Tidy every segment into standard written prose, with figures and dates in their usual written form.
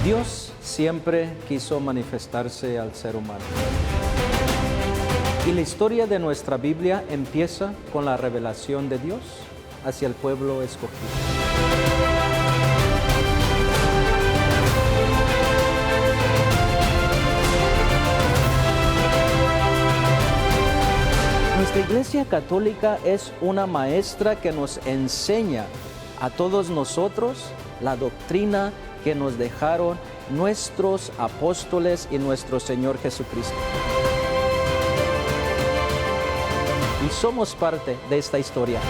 Dios siempre quiso manifestarse al ser humano. Y la historia de nuestra Biblia empieza con la revelación de Dios hacia el pueblo escogido. Nuestra Iglesia Católica es una maestra que nos enseña a todos nosotros la doctrina que nos dejaron nuestros apóstoles y nuestro Señor Jesucristo. Y somos parte de esta historia.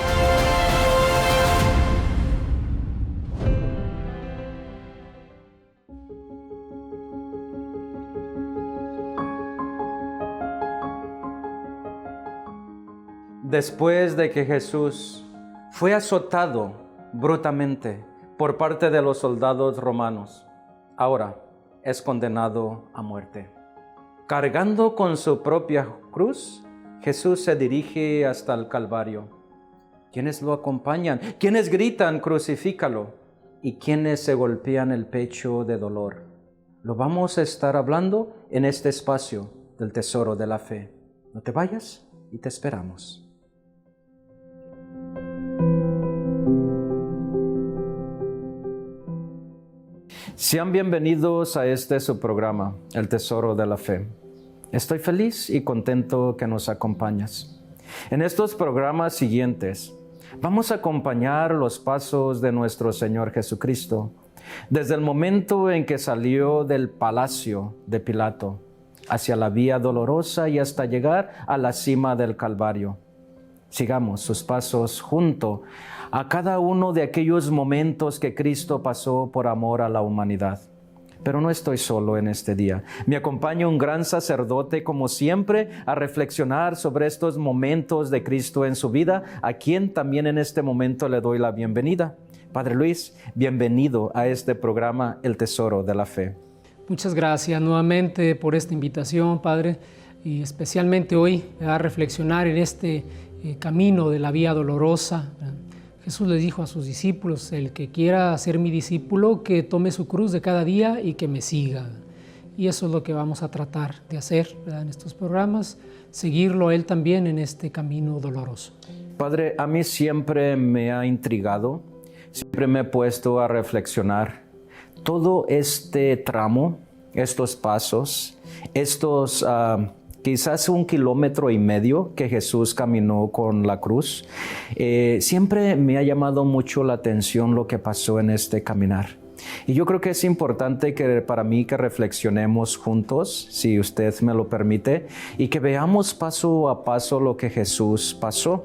Después de que Jesús fue azotado brutalmente por parte de los soldados romanos, ahora es condenado a muerte. Cargando con su propia cruz, Jesús se dirige hasta el Calvario. ¿Quiénes lo acompañan? ¿Quiénes gritan, crucifícalo? ¿Y quiénes se golpean el pecho de dolor? Lo vamos a estar hablando en este espacio del Tesoro de la Fe. No te vayas y te esperamos. Sean bienvenidos a este su programa, El Tesoro de la Fe. Estoy feliz y contento que nos acompañas. En estos programas siguientes, vamos a acompañar los pasos de nuestro Señor Jesucristo, desde el momento en que salió del palacio de Pilato, hacia la vía dolorosa y hasta llegar a la cima del Calvario. Sigamos sus pasos junto a cada uno de aquellos momentos que Cristo pasó por amor a la humanidad. Pero no estoy solo en este día. Me acompaña un gran sacerdote, como siempre, a reflexionar sobre estos momentos de Cristo en su vida, a quien también en este momento le doy la bienvenida. Padre Luis, bienvenido a este programa El Tesoro de la Fe. Muchas gracias nuevamente por esta invitación, Padre, y especialmente hoy a reflexionar en este camino de la vía dolorosa. Jesús le dijo a sus discípulos: el que quiera ser mi discípulo, que tome su cruz de cada día y que me siga. Y eso es lo que vamos a tratar de hacer, ¿verdad?, en estos programas, seguirlo a Él también en este camino doloroso. Padre, a mí siempre me ha intrigado, siempre me he puesto a reflexionar todo este tramo, estos pasos, quizás 1,5 kilómetros que Jesús caminó con la cruz. Siempre me ha llamado mucho la atención lo que pasó en este caminar. Y yo creo que es importante para mí que reflexionemos juntos, si usted me lo permite, y que veamos paso a paso lo que Jesús pasó.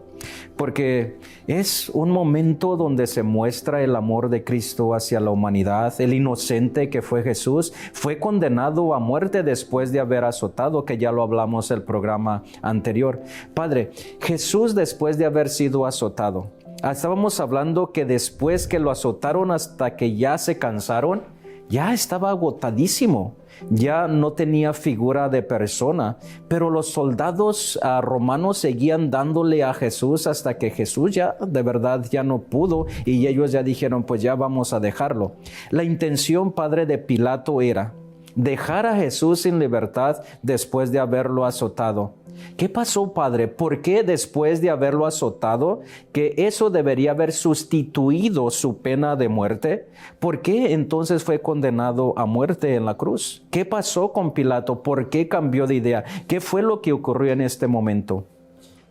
Porque es un momento donde se muestra el amor de Cristo hacia la humanidad. El inocente que fue Jesús fue condenado a muerte después de haber azotado, que ya lo hablamos en el programa anterior. Padre, Jesús, después de haber sido azotado, estábamos hablando que después que lo azotaron hasta que ya se cansaron, ya estaba agotadísimo, ya no tenía figura de persona, pero los soldados romanos seguían dándole a Jesús hasta que Jesús ya de verdad ya no pudo, y ellos ya dijeron: pues ya vamos a dejarlo. La intención, Padre, de Pilato era dejar a Jesús en libertad después de haberlo azotado. ¿Qué pasó, Padre? ¿Por qué después de haberlo azotado, que eso debería haber sustituido su pena de muerte? ¿Por qué entonces fue condenado a muerte en la cruz? ¿Qué pasó con Pilato? ¿Por qué cambió de idea? ¿Qué fue lo que ocurrió en este momento?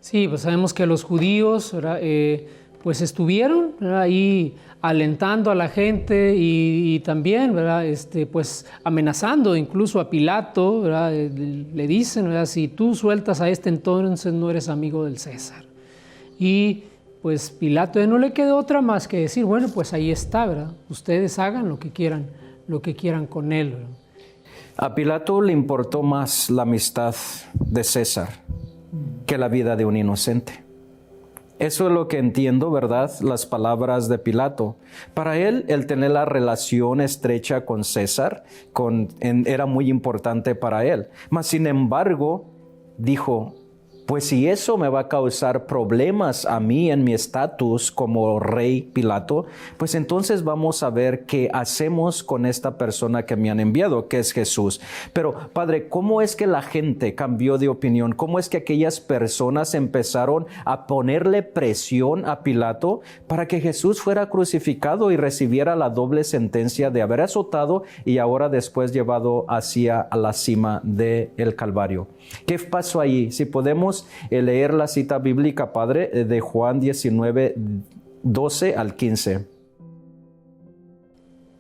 Sí, pues sabemos que los judíos pues estuvieron, ¿verdad?, ahí alentando a la gente y también, ¿verdad?, pues amenazando incluso a Pilato, ¿verdad? Le dicen, ¿verdad?, si tú sueltas a entonces no eres amigo del César. Y pues Pilato no le quedó otra más que decir: bueno, pues ahí está, ¿verdad?, ustedes hagan lo que quieran con él, ¿verdad? A Pilato le importó más la amistad de César que la vida de un inocente. Eso es lo que entiendo, ¿verdad?, las palabras de Pilato. Para él, el tener la relación estrecha con César era muy importante para él. Mas, sin embargo, dijo: Pues si eso me va a causar problemas a mí en mi estatus como rey Pilato, pues entonces vamos a ver qué hacemos con esta persona que me han enviado, que es Jesús. Pero Padre, ¿cómo es que la gente cambió de opinión? ¿Cómo es que aquellas personas empezaron a ponerle presión a Pilato para que Jesús fuera crucificado y recibiera la doble sentencia de haber azotado y ahora después llevado hacia la cima del Calvario? ¿Qué pasó allí? Si podemos leer la cita bíblica, Padre, de Juan 19, 12 al 15.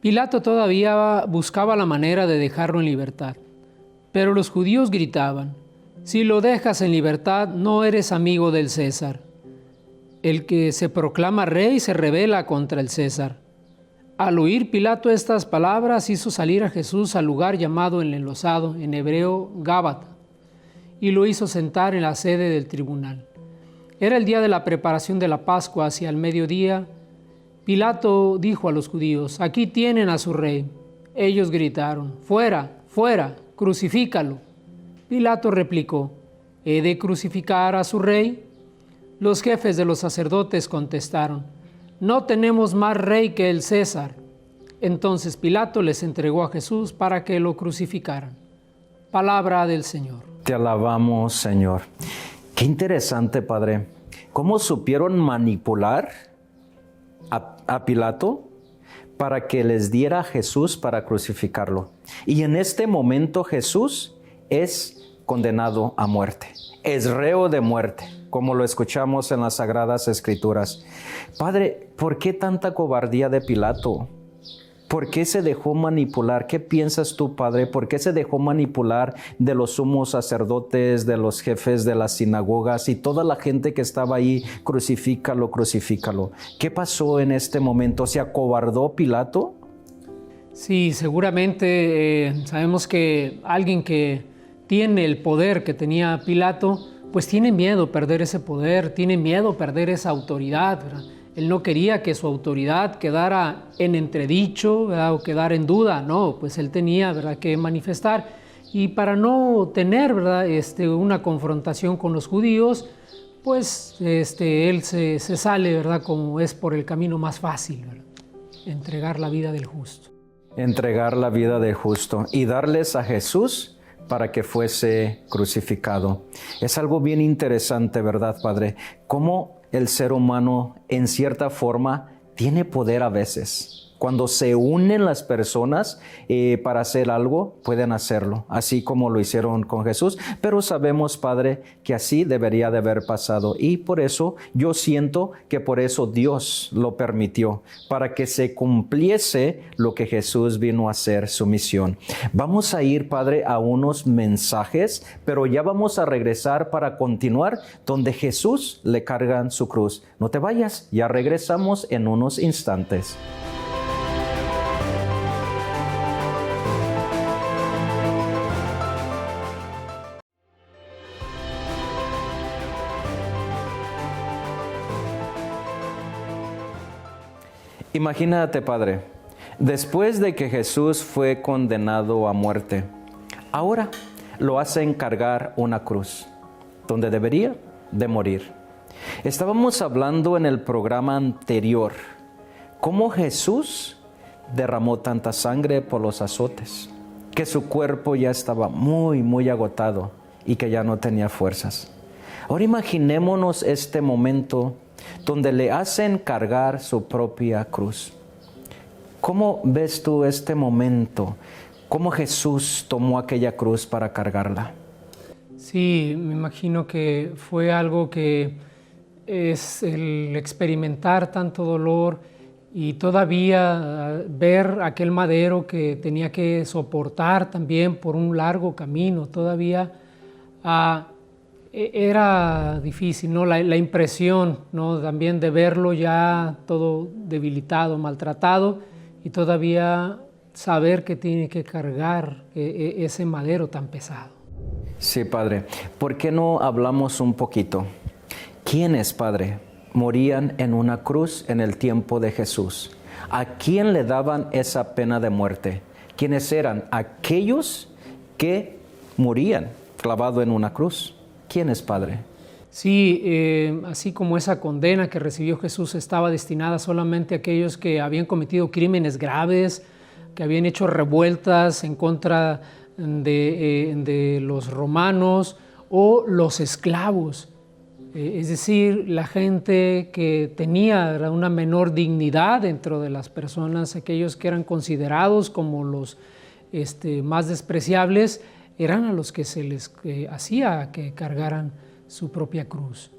Pilato todavía buscaba la manera de dejarlo en libertad, pero los judíos gritaban: si lo dejas en libertad, no eres amigo del César. El que se proclama rey se rebela contra el César. Al oír Pilato estas palabras, hizo salir a Jesús al lugar llamado el Enlosado, en hebreo Gábata, y lo hizo sentar en la sede del tribunal. Era el día de la preparación de la Pascua, hacia el mediodía. Pilato dijo a los judíos: aquí tienen a su rey. Ellos gritaron: fuera, fuera, crucifícalo. Pilato replicó: ¿he de crucificar a su rey? Los jefes de los sacerdotes contestaron: no tenemos más rey que el César. Entonces Pilato les entregó a Jesús para que lo crucificaran. Palabra del Señor. Te alabamos, Señor. Qué interesante, Padre. ¿Cómo supieron manipular a Pilato para que les diera a Jesús para crucificarlo? Y en este momento Jesús es condenado a muerte. Es reo de muerte, como lo escuchamos en las Sagradas Escrituras. Padre, ¿por qué tanta cobardía de Pilato? ¿Por qué se dejó manipular? ¿Qué piensas tú, Padre? ¿Por qué se dejó manipular de los sumos sacerdotes, de los jefes de las sinagogas y toda la gente que estaba ahí? Crucifícalo, crucifícalo. ¿Qué pasó en este momento? ¿Se acobardó Pilato? Sí, seguramente sabemos que alguien que tiene el poder que tenía Pilato, pues tiene miedo perder ese poder, tiene miedo perder esa autoridad, ¿verdad? Él no quería que su autoridad quedara en entredicho, ¿verdad? O quedara en duda, no, pues él tenía, ¿verdad?, que manifestar. Y para no tener, ¿verdad?, una confrontación con los judíos, pues él se sale, ¿verdad?, como es por el camino más fácil, ¿verdad?, entregar la vida del justo. Entregar la vida del justo y darles a Jesús para que fuese crucificado. Es algo bien interesante, ¿verdad, Padre? Cómo el ser humano, en cierta forma, tiene poder a veces. Cuando se unen las personas para hacer algo, pueden hacerlo, así como lo hicieron con Jesús. Pero sabemos, Padre, que así debería de haber pasado. Y por eso yo siento que por eso Dios lo permitió, para que se cumpliese lo que Jesús vino a hacer, su misión. Vamos a ir, Padre, a unos mensajes, pero ya vamos a regresar para continuar donde Jesús le cargan su cruz. No te vayas, ya regresamos en unos instantes. Imagínate, Padre, después de que Jesús fue condenado a muerte, ahora lo hacen cargar una cruz, donde debería de morir. Estábamos hablando en el programa anterior, cómo Jesús derramó tanta sangre por los azotes, que su cuerpo ya estaba muy, muy agotado y que ya no tenía fuerzas. Ahora imaginémonos este momento donde le hacen cargar su propia cruz. ¿Cómo ves tú este momento? ¿Cómo Jesús tomó aquella cruz para cargarla? Sí, me imagino que fue algo que es el experimentar tanto dolor y todavía ver aquel madero que tenía que soportar también por un largo camino, todavía era difícil, ¿no? La impresión, ¿no?, también de verlo ya todo debilitado, maltratado, y todavía saber que tiene que cargar ese madero tan pesado. Sí, Padre. ¿Por qué no hablamos un poquito? ¿Quiénes, Padre, morían en una cruz en el tiempo de Jesús? ¿A quién le daban esa pena de muerte? ¿Quiénes eran? Aquellos que morían clavado en una cruz. ¿Quién es, Padre? Sí, así como esa condena que recibió Jesús estaba destinada solamente a aquellos que habían cometido crímenes graves, que habían hecho revueltas en contra de los romanos o los esclavos. Es decir, la gente que tenía una menor dignidad dentro de las personas, aquellos que eran considerados como los más despreciables, eran a los que se les hacía que cargaran su propia cruz.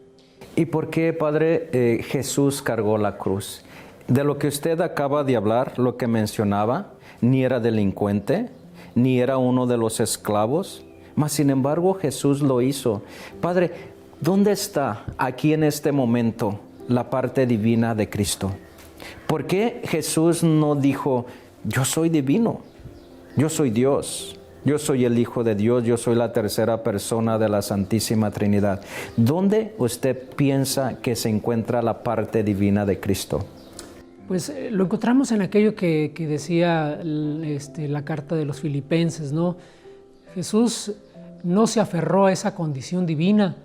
¿Y por qué, Padre, Jesús cargó la cruz? De lo que usted acaba de hablar, lo que mencionaba, ni era delincuente, ni era uno de los esclavos, mas sin embargo Jesús lo hizo. Padre, ¿dónde está aquí en este momento la parte divina de Cristo? ¿Por qué Jesús no dijo, yo soy divino, yo soy Dios? Yo soy el Hijo de Dios, yo soy la tercera persona de la Santísima Trinidad. ¿Dónde usted piensa que se encuentra la parte divina de Cristo? Pues lo encontramos en aquello que decía la carta de los Filipenses, ¿no? Jesús no se aferró a esa condición divina,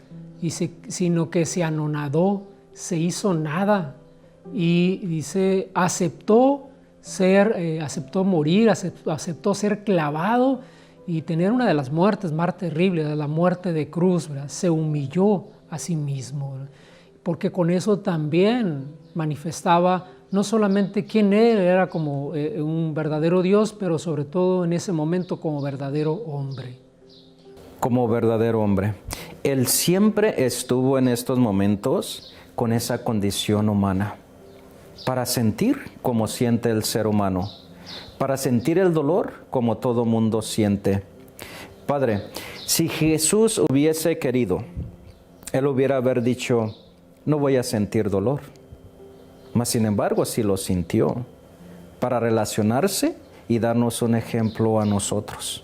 sino que se anonadó, se hizo nada y dice, aceptó morir, aceptó ser clavado y tener una de las muertes más terribles, la muerte de cruz, ¿verdad? Se humilló a sí mismo, ¿verdad? Porque con eso también manifestaba no solamente quién él era como un verdadero Dios, pero sobre todo en ese momento como verdadero hombre. Como verdadero hombre. Él siempre estuvo en estos momentos con esa condición humana, para sentir como siente el ser humano, para sentir el dolor como todo mundo siente. Padre, si Jesús hubiese querido, Él hubiera haber dicho, no voy a sentir dolor. Mas sin embargo, sí lo sintió, para relacionarse y darnos un ejemplo a nosotros,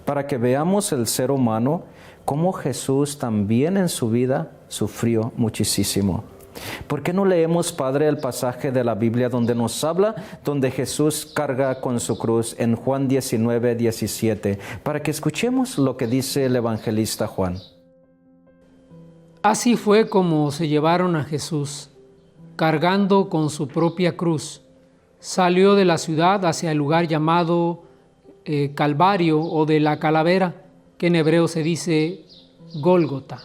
para que veamos el ser humano cómo Jesús también en su vida sufrió muchísimo. ¿Por qué no leemos, Padre, el pasaje de la Biblia donde nos habla, donde Jesús carga con su cruz en Juan 19, 17, para que escuchemos lo que dice el evangelista Juan? Así fue como se llevaron a Jesús, cargando con su propia cruz. Salió de la ciudad hacia el lugar llamado Calvario o de la Calavera, que en hebreo se dice Gólgota.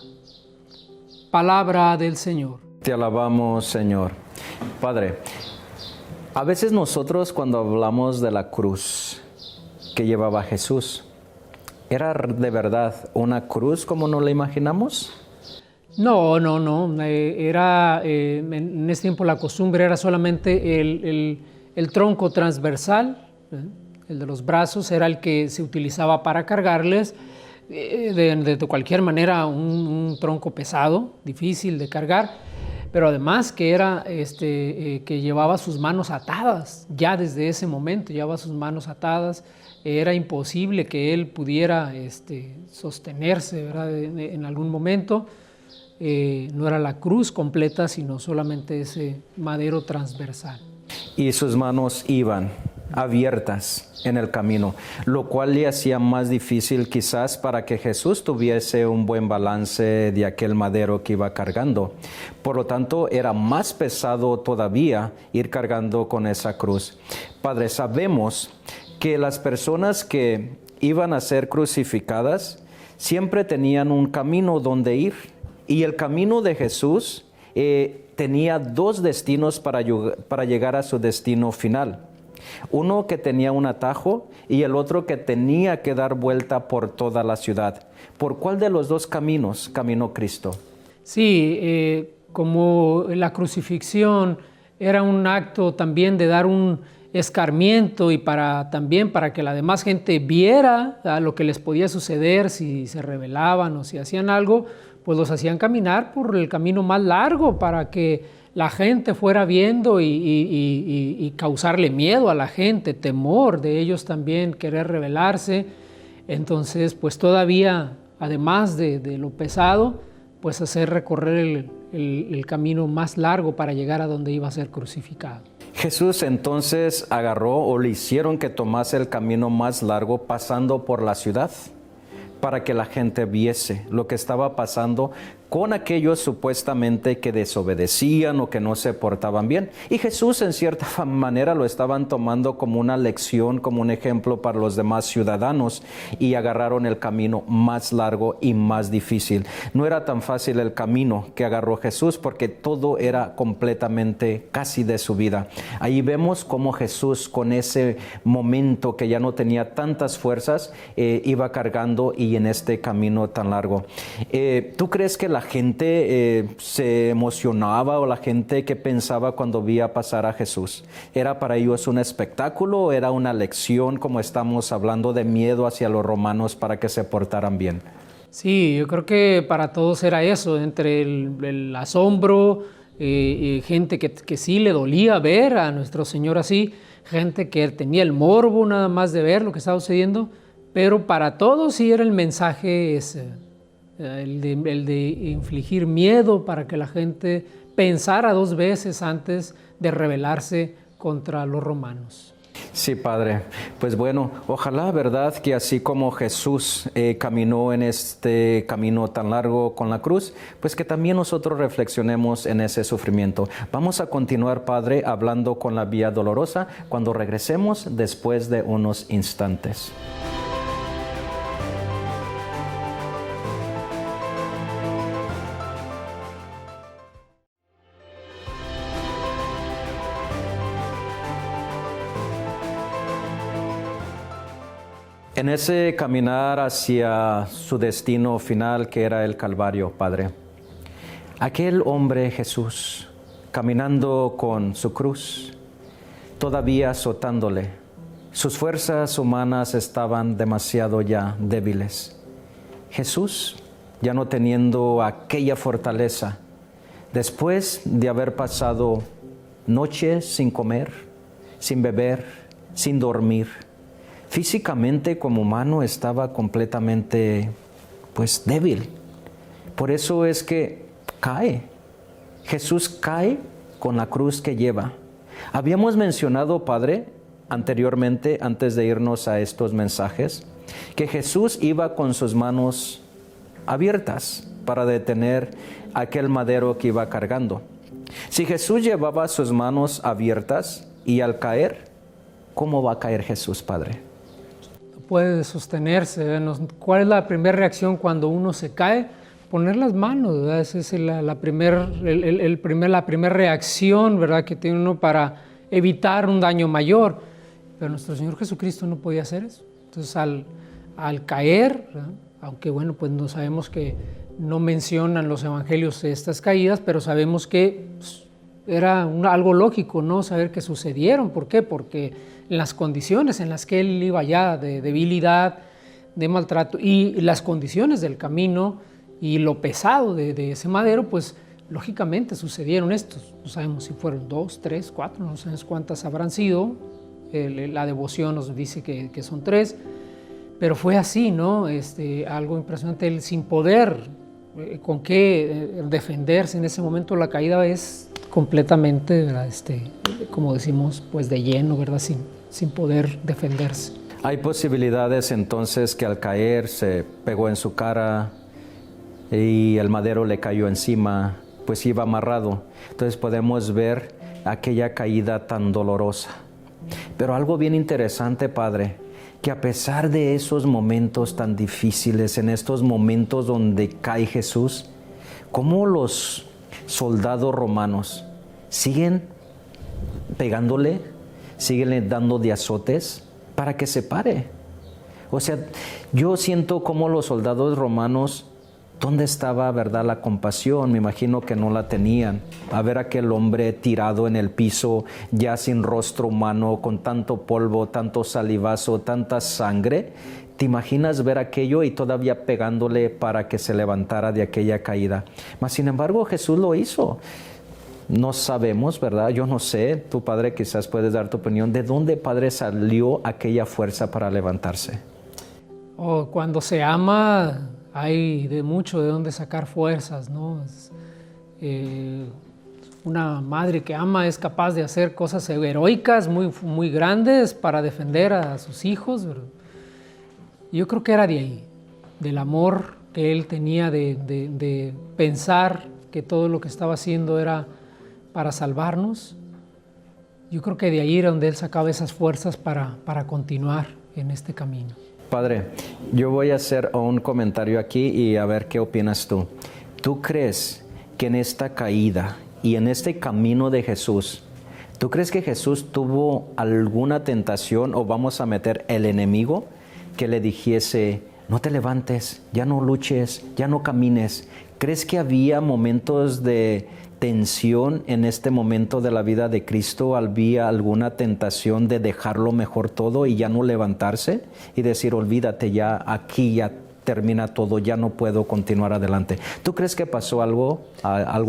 Palabra del Señor. Te alabamos, Señor. Padre, a veces nosotros cuando hablamos de la cruz que llevaba Jesús, ¿era de verdad una cruz como nos la imaginamos? No. Era, en ese tiempo la costumbre era solamente el tronco transversal, el de los brazos, era el que se utilizaba para cargarles. De cualquier manera, un tronco pesado, difícil de cargar, pero además que era que llevaba sus manos atadas. Ya desde ese momento llevaba sus manos atadas. Era imposible que él pudiera sostenerse, ¿verdad? En algún momento. No era la cruz completa, sino solamente ese madero transversal. Y sus manos iban abiertas en el camino, lo cual le hacía más difícil quizás para que Jesús tuviese un buen balance de aquel madero que iba cargando. Por lo tanto, era más pesado todavía ir cargando con esa cruz. Padre, sabemos que las personas que iban a ser crucificadas siempre tenían un camino donde ir, y el camino de Jesús tenía dos destinos para llegar a su destino final. Uno que tenía un atajo y el otro que tenía que dar vuelta por toda la ciudad. ¿Por cuál de los dos caminos caminó Cristo? Sí, como la crucifixión era un acto también de dar un escarmiento y también para que la demás gente viera lo que les podía suceder si se rebelaban o si hacían algo, pues los hacían caminar por el camino más largo para que la gente fuera viendo y causarle miedo a la gente, temor de ellos también, querer rebelarse. Entonces, pues todavía, además de lo pesado, pues hacer recorrer el camino más largo para llegar a donde iba a ser crucificado. Jesús entonces agarró o le hicieron que tomase el camino más largo pasando por la ciudad, para que la gente viese lo que estaba pasando con aquellos supuestamente que desobedecían o que no se portaban bien. Y Jesús en cierta manera lo estaban tomando como una lección, como un ejemplo para los demás ciudadanos, y agarraron el camino más largo y más difícil. No era tan fácil el camino que agarró Jesús porque todo era completamente casi de su vida. Ahí vemos cómo Jesús, con ese momento que ya no tenía tantas fuerzas, iba cargando y en este camino tan largo. ¿Tú crees que la gente se emocionaba, o la gente que pensaba cuando veía pasar a Jesús? ¿Era para ellos un espectáculo o era una lección, como estamos hablando, de miedo hacia los romanos para que se portaran bien? Sí, yo creo que para todos era eso, entre el asombro, gente que sí le dolía ver a nuestro Señor así, gente que tenía el morbo nada más de ver lo que estaba sucediendo, pero para todos sí era el mensaje ese, el de infligir miedo para que la gente pensara dos veces antes de rebelarse contra los romanos. Sí, Padre. Pues bueno, ojalá, ¿verdad?, que así como Jesús caminó en este camino tan largo con la cruz, pues que también nosotros reflexionemos en ese sufrimiento. Vamos a continuar, Padre, hablando con la vía dolorosa cuando regresemos después de unos instantes. En ese caminar hacia su destino final, que era el Calvario, Padre, aquel hombre Jesús, caminando con su cruz, todavía azotándole, sus fuerzas humanas estaban demasiado ya débiles. Jesús, ya no teniendo aquella fortaleza, después de haber pasado noches sin comer, sin beber, sin dormir, físicamente como humano estaba completamente débil. Por eso es que cae. Jesús cae con la cruz que lleva. Habíamos mencionado, Padre, anteriormente, antes de irnos a estos mensajes, que Jesús iba con sus manos abiertas para detener aquel madero que iba cargando. Si Jesús llevaba sus manos abiertas y al caer, ¿cómo va a caer Jesús, Padre? Puede sostenerse. ¿Cuál es la primera reacción cuando uno se cae? Poner las manos, ¿verdad? Esa es la primera reacción, ¿verdad?, que tiene uno para evitar un daño mayor. Pero nuestro Señor Jesucristo no podía hacer eso. Entonces al caer, ¿verdad?, aunque bueno, pues no sabemos que no mencionan los evangelios estas caídas, pero sabemos que era algo lógico, ¿no?, saber que sucedieron. ¿Por qué? Porque en las condiciones en las que él iba ya, de debilidad, de maltrato, y las condiciones del camino y lo pesado de ese madero, pues lógicamente sucedieron estos. No sabemos si fueron 2, 3, 4, no sabemos cuántas habrán sido. La devoción nos dice que son 3, pero fue así, ¿no? Algo impresionante, él sin poder con qué defenderse en ese momento. La caída es completamente, ¿verdad?, como decimos, pues de lleno, ¿verdad?, sin poder defenderse. Hay posibilidades entonces que al caer se pegó en su cara y el madero le cayó encima, pues iba amarrado. Entonces podemos ver aquella caída tan dolorosa. Pero algo bien interesante, Padre, que a pesar de esos momentos tan difíciles, en estos momentos donde cae Jesús, cómo los soldados romanos siguen pegándole, siguen dando de azotes para que se pare. O sea, yo siento como los soldados romanos, ¿dónde estaba, verdad, la compasión? Me imagino que no la tenían. A ver aquel hombre tirado en el piso, ya sin rostro humano, con tanto polvo, tanto salivazo, tanta sangre. ¿Te imaginas ver aquello y todavía pegándole para que se levantara de aquella caída? Mas, sin embargo, Jesús lo hizo. No sabemos, ¿verdad? Yo no sé, tu Padre quizás puedes dar tu opinión. ¿De dónde, Padre, salió aquella fuerza para levantarse? Cuando se ama, hay de mucho de dónde sacar fuerzas, ¿no? Una madre que ama es capaz de hacer cosas heroicas, muy, muy grandes para defender a sus hijos, ¿verdad? Yo creo que era de ahí, del amor que él tenía de pensar que todo lo que estaba haciendo era para salvarnos, yo creo que de ahí era donde él sacaba esas fuerzas para continuar en este camino. Padre, yo voy a hacer un comentario aquí y a ver qué opinas tú. ¿Tú crees que en esta caída y en este camino de Jesús, tú crees que Jesús tuvo alguna tentación o vamos a meter el enemigo que le dijese, no te levantes, ya no luches, ya no camines? ¿Crees que había momentos de tensión en este momento de la vida de Cristo? ¿Había alguna tentación de dejarlo mejor todo y ya no levantarse y decir, olvídate, ya aquí ya termina todo, ya no puedo continuar adelante? ¿Tú crees que pasó algo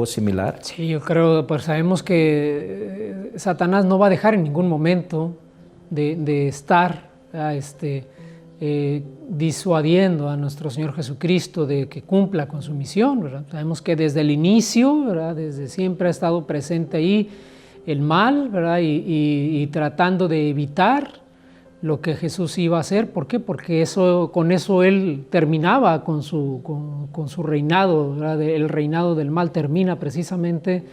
similar? Sí, yo creo, pues sabemos que Satanás no va a dejar en ningún momento de estar disuadiendo a nuestro Señor Jesucristo de que cumpla con su misión, ¿verdad? Sabemos que desde el inicio, ¿verdad? Desde siempre ha estado presente ahí el mal, ¿verdad? Y tratando de evitar lo que Jesús iba a hacer. ¿Por qué? Porque con eso él terminaba con su reinado, ¿verdad? El reinado del mal termina precisamente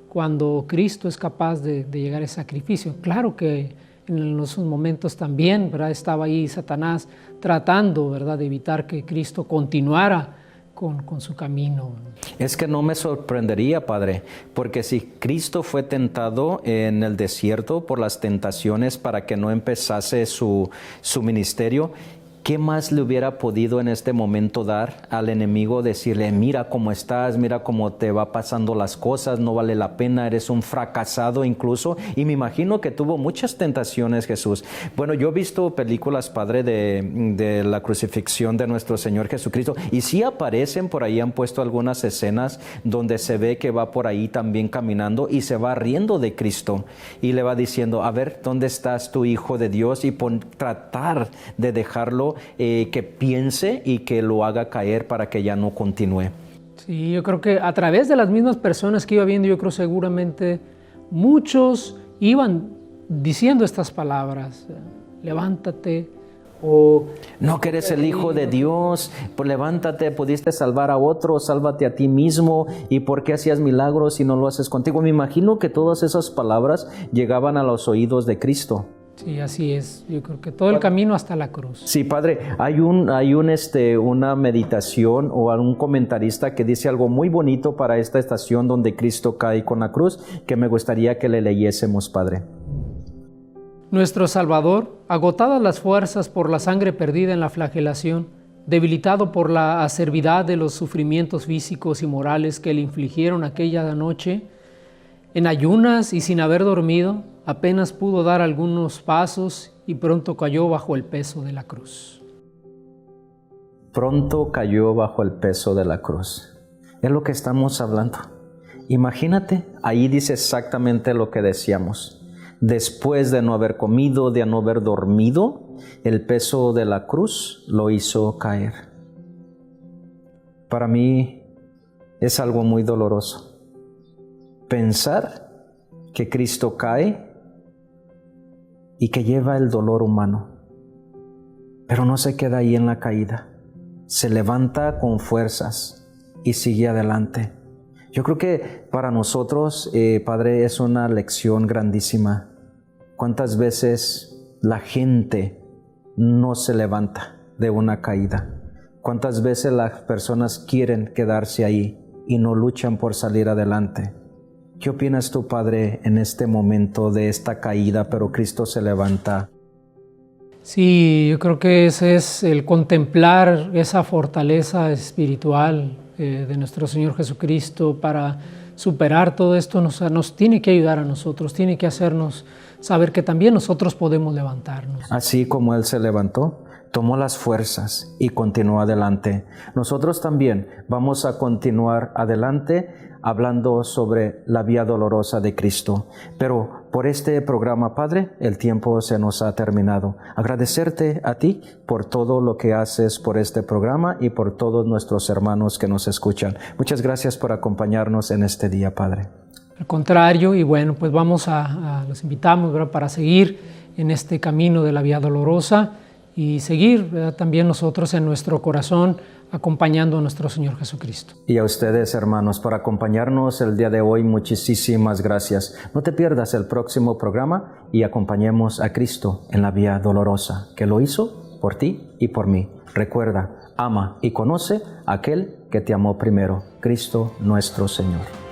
cuando Cristo es capaz de llegar al sacrificio. Claro que en esos momentos también, ¿verdad? Estaba ahí Satanás tratando, ¿verdad?, de evitar que Cristo continuara con su camino. Es que no me sorprendería, Padre, porque si Cristo fue tentado en el desierto por las tentaciones para que no empezase su ministerio, ¿qué más le hubiera podido en este momento dar al enemigo? Decirle, mira cómo estás, mira cómo te va pasando las cosas, no vale la pena, eres un fracasado incluso. Y me imagino que tuvo muchas tentaciones Jesús. Bueno, yo he visto películas, Padre, de la crucifixión de nuestro Señor Jesucristo, y sí aparecen por ahí, han puesto algunas escenas donde se ve que va por ahí también caminando y se va riendo de Cristo y le va diciendo, a ver, ¿dónde estás tu Hijo de Dios? Y tratar de dejarlo que piense y que lo haga caer para que ya no continúe. Sí, yo creo que a través de las mismas personas que iba viendo, yo creo seguramente muchos iban diciendo estas palabras, levántate, o no, que eres el Hijo de Dios, pues levántate, pudiste salvar a otro, sálvate a ti mismo, y por qué hacías milagros si no lo haces contigo. Me imagino que todas esas palabras llegaban a los oídos de Cristo. Sí, así es. Yo creo que todo el camino hasta la cruz. Sí, Padre, hay una meditación o un comentarista que dice algo muy bonito para esta estación donde Cristo cae con la cruz, que me gustaría que le leyésemos, Padre. Nuestro Salvador, agotadas las fuerzas por la sangre perdida en la flagelación, debilitado por la acervidad de los sufrimientos físicos y morales que le infligieron aquella noche, en ayunas y sin haber dormido, apenas pudo dar algunos pasos y pronto cayó bajo el peso de la cruz. Pronto cayó bajo el peso de la cruz. Es lo que estamos hablando. Imagínate, ahí dice exactamente lo que decíamos. Después de no haber comido, de no haber dormido, el peso de la cruz lo hizo caer. Para mí es algo muy doloroso pensar que Cristo cae y que lleva el dolor humano, pero no se queda ahí en la caída, se levanta con fuerzas y sigue adelante. Yo creo que para nosotros, Padre, es una lección grandísima. ¿Cuántas veces la gente no se levanta de una caída? ¿Cuántas veces las personas quieren quedarse ahí y no luchan por salir adelante? ¿Qué opinas tú, Padre, en este momento de esta caída, pero Cristo se levanta? Sí, yo creo que ese es el contemplar esa fortaleza espiritual de nuestro Señor Jesucristo para superar todo esto. Nos tiene que ayudar a nosotros, tiene que hacernos saber que también nosotros podemos levantarnos. Así como Él se levantó, tomó las fuerzas y continuó adelante. Nosotros también vamos a continuar adelante hablando sobre la vía dolorosa de Cristo. Pero por este programa, Padre, el tiempo se nos ha terminado. Agradecerte a ti por todo lo que haces por este programa y por todos nuestros hermanos que nos escuchan. Muchas gracias por acompañarnos en este día, Padre. Al contrario, y bueno, pues los invitamos, ¿verdad?, para seguir en este camino de la vía dolorosa y seguir, ¿verdad?, también nosotros en nuestro corazón acompañando a nuestro Señor Jesucristo. Y a ustedes, hermanos, por acompañarnos el día de hoy, muchísimas gracias. No te pierdas el próximo programa y acompañemos a Cristo en la vía dolorosa, que lo hizo por ti y por mí. Recuerda, ama y conoce a aquel que te amó primero, Cristo nuestro Señor.